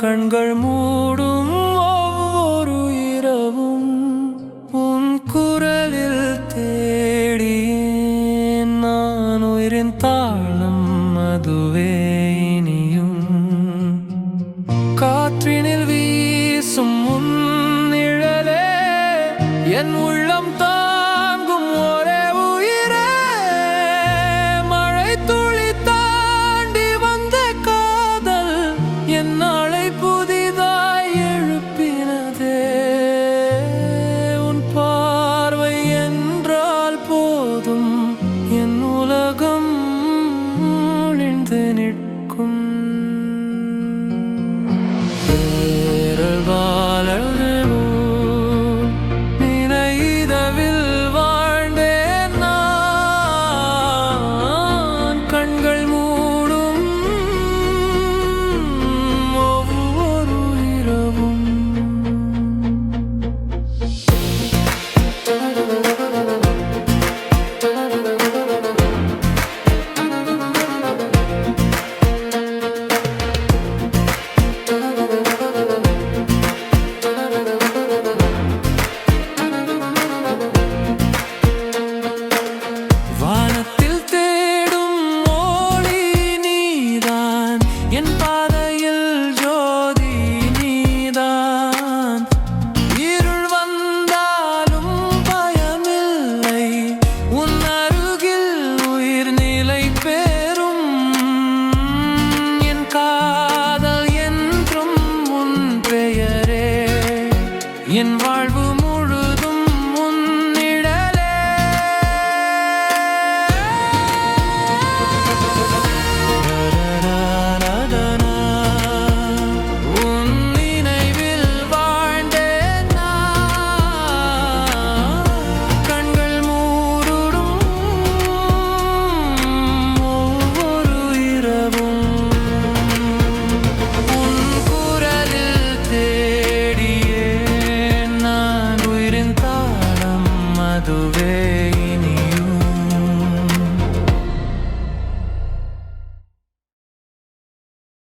கண்கள் மூடும் ஒவ்வொரு இரவும் உன் குரலில் தேடியேன் நான் உயிரின் தாளம் அதுவே இனியும் காற்றினில் வீசும் உன் நிழலே என் உள்ளம் தாங்கும் ஒரே உயிரே மழை துளி தாண்டி வந்த காதல் என் நாளை புதிதாய் எழுப்பினதே உன் பார்வை என்றால் போதும் என் உலகம் ஒளிந்து நிற்கும் என் பாதையில் ஜோதி நீதான் இருள் வந்தாலும் பயமில்லை உன் அருகில் உயிர் நிலை பெறும் என் காதல் என்றும் உன் பெயரே என்